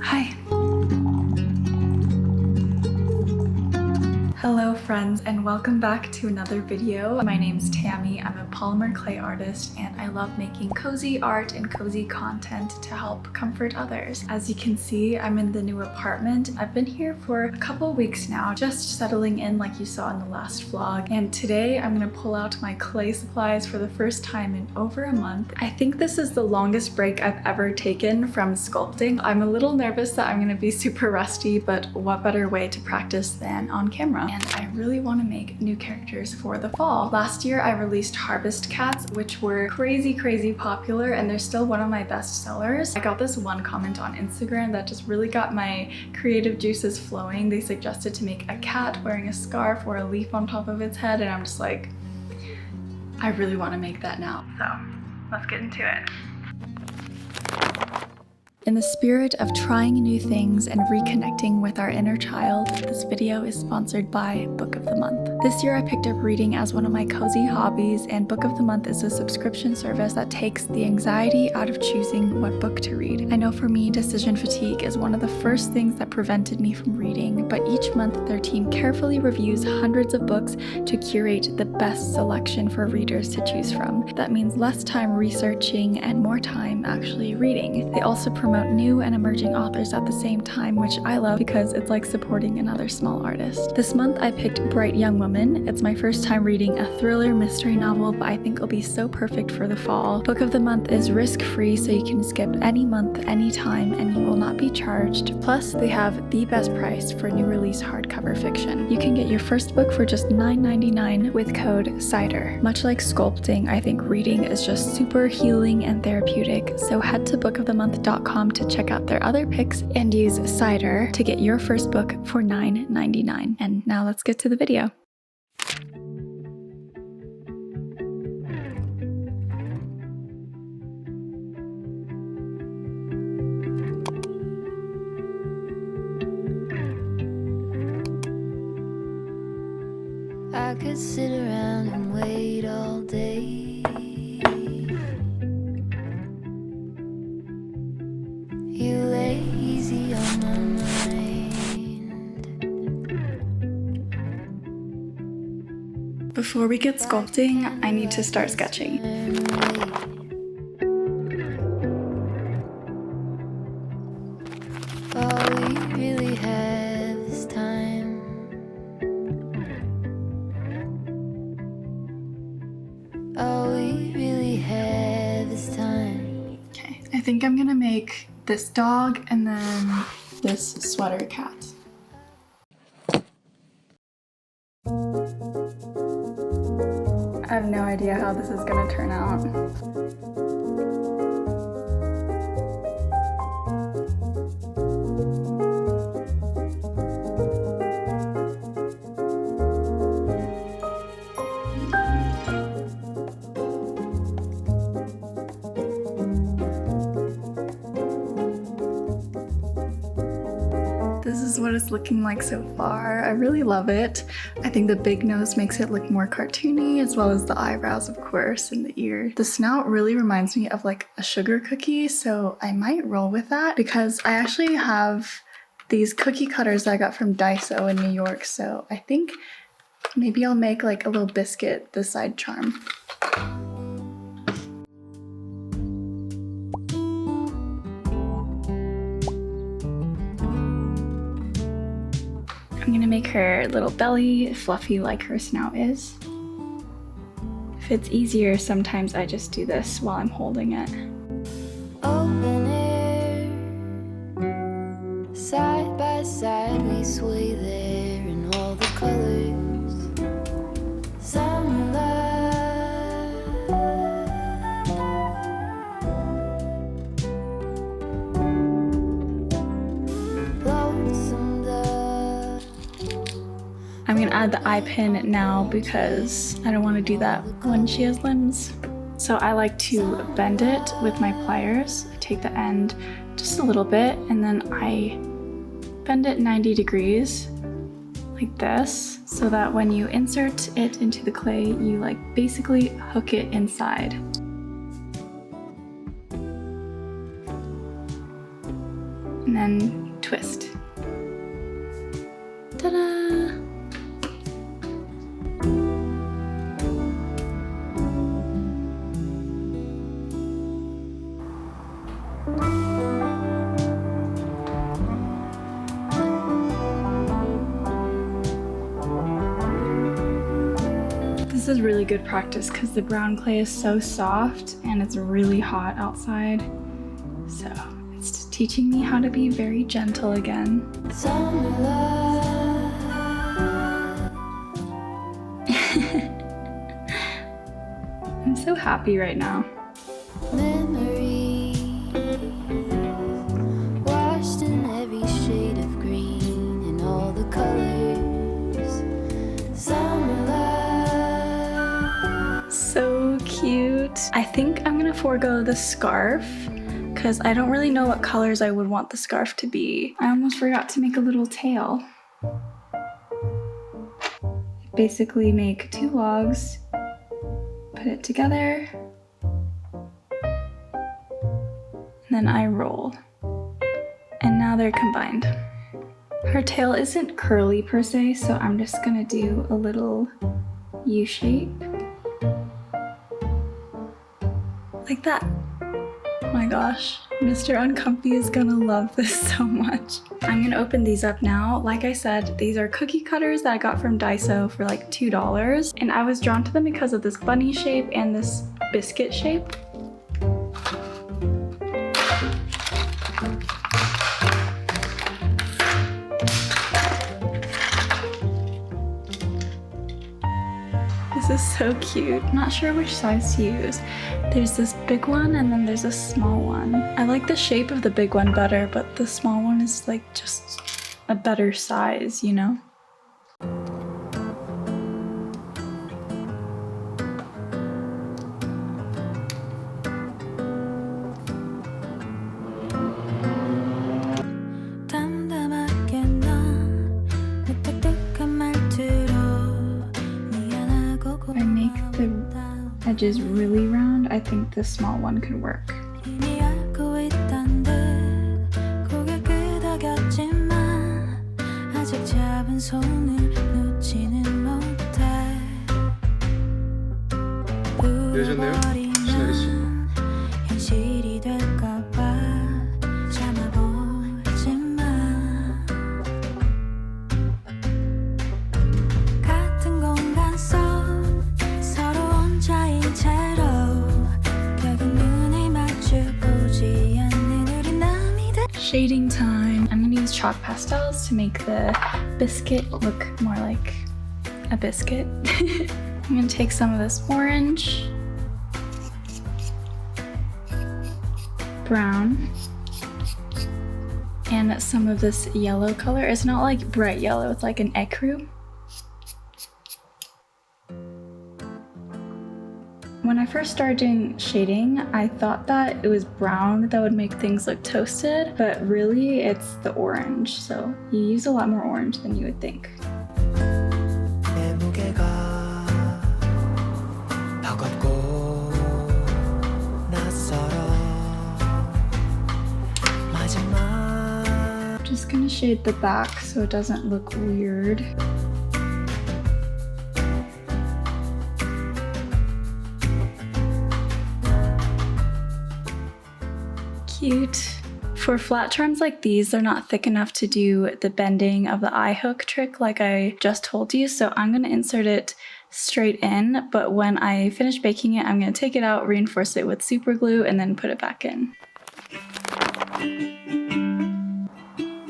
Hi. Hello friends, and welcome back to another video. My name's Tammy. I'm a polymer clay artist and I love making cozy art and cozy content to help comfort others. As you can see, I'm in the new apartment. I've been here for a couple weeks now, just settling in like you saw in the last vlog. And today I'm gonna pull out my clay supplies for the first time in over a month. I think this is the longest break I've ever taken from sculpting. I'm a little nervous that I'm gonna be super rusty, but what better way to practice than on camera? And I really want to make new characters for the fall. Last year I released Harvest Cats, which were crazy popular, and they're still one of my best sellers. I got this one comment on Instagram that just really got my creative juices flowing. They suggested to make a cat wearing a scarf or a leaf on top of its head, and I'm just like, I really want to make that now. So let's get into it. In the spirit of trying new things and reconnecting with our inner child, this video is sponsored by Book of the Month. This year I picked up reading as one of my cozy hobbies, and Book of the Month is a subscription service that takes the anxiety out of choosing what book to read. I know for me, decision fatigue is one of the first things that prevented me from reading, but each month their team carefully reviews hundreds of books to curate the best selection for readers to choose from. That means less time researching and more time actually reading. They also promote new and emerging authors at the same time, which I love because it's like supporting another small artist. This month I picked Bright Young Woman. It's my first time reading a thriller mystery novel, but I think it'll be so perfect for the fall. Book of the Month is risk-free, so you can skip any month, anytime, and you will not be charged. Plus, they have the best price for new release hardcover fiction. You can get your first book for just $9.99 with code CIDER. Much like sculpting, I think reading is just super healing and therapeutic, so head to bookofthemonth.com to check out their other picks and use CIDER to get your first book for $9.99. And now let's get to the video. I could sit around and wait all day. You lay easy on my mind. Before we get sculpting, I need to start sketching. All we really have is time. All we really have is time. Okay, I think I'm gonna make this dog and then this sweater cat. I have no idea how this is gonna turn out. This is what it's looking like so far. I really love it. I think the big nose makes it look more cartoony, as well as the eyebrows, of course, and the ear. The snout really reminds me of like a sugar cookie, so I might roll with that because I actually have these cookie cutters that I got from Daiso in New York, so I think maybe I'll make like a little biscuit the side charm. I'm gonna make her little belly fluffy like her snout is. If it's easier, sometimes I just do this while I'm holding it. Open air, side by side we sway there in all the colors. Summer lonesome dove. I'm gonna add the eye pin now because I don't want to do that when she has limbs. So I like to bend it with my pliers. I take the end just a little bit and then I bend it 90 degrees like this, so that when you insert it into the clay, you like basically hook it inside. and then twist. Ta-da! This is really good practice because the brown clay is so soft and it's really hot outside. So it's teaching me how to be very gentle again. I'm so happy right now. Memories washed in every shade of green and all the colors. Summer love. So cute. I think I'm gonna forego the scarf because I don't really know what colors I would want the scarf to be. I almost forgot to make a little tail. Basically make 2 logs, put it together, and then I roll. And now they're combined. Her tail isn't curly per se, so I'm just gonna do a little U shape. Like that. Oh my gosh, Mr. Uncomfy is gonna love this so much. I'm gonna open these up now. Like I said, these are cookie cutters that I got from Daiso for like $2, and I was drawn to them because of this bunny shape and this biscuit shape. This is so cute. I'm not sure which size to use. There's this big one and then there's a small one. I like the shape of the big one better, but the small one is like just a better size, you know? If I make the edges really round, I think the small one could work. 되셨나요? 신혜리 씨. Shading time. I'm gonna use chalk pastels to make the biscuit look more like a biscuit. I'm gonna take some of this orange, brown, and some of this yellow color. It's not like bright yellow, it's like an ecru. When I first started doing shading, I thought that it was brown that would make things look toasted, but really it's the orange. So you use a lot more orange than you would think. Just gonna shade the back so it doesn't look weird. Cute. For flat charms like these, they're not thick enough to do the bending of the eye hook trick like I just told you, so I'm gonna insert it straight in, but when I finish baking it, I'm gonna take it out, reinforce it with super glue, and then put it back in.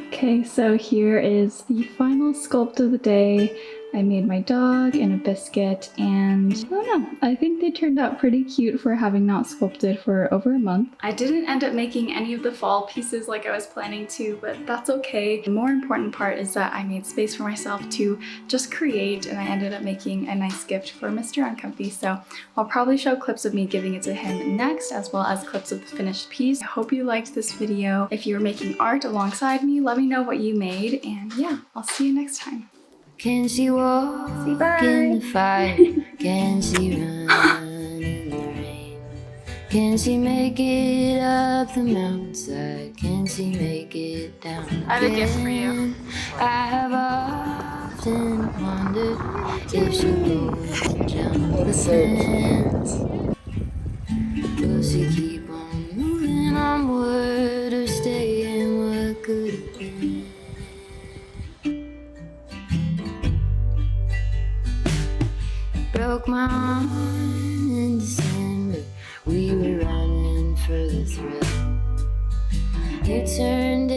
Okay, so here is the final sculpt of the day. I made my dog and a biscuit, and I don't know, I think they turned out pretty cute for having not sculpted for over a month. I didn't end up making any of the fall pieces like I was planning to, but that's okay. The more important part is that I made space for myself to just create, and I ended up making a nice gift for Mr. Uncomfy, so I'll probably show clips of me giving it to him next, as well as clips of the finished piece. I hope you liked this video. If you're making art alongside me, let me know what you made, and yeah, I'll see you next time. Can she walk Say bye. in the fire? Can she run in the rain? Can she make it up the mountainside? Can she make it down again? I have a gift for you. I have often wondered if she'll go and jump the fence. Will she keep on moving onward or stay in what could have been? Broke my arm in December. We were running for the thrill. You turned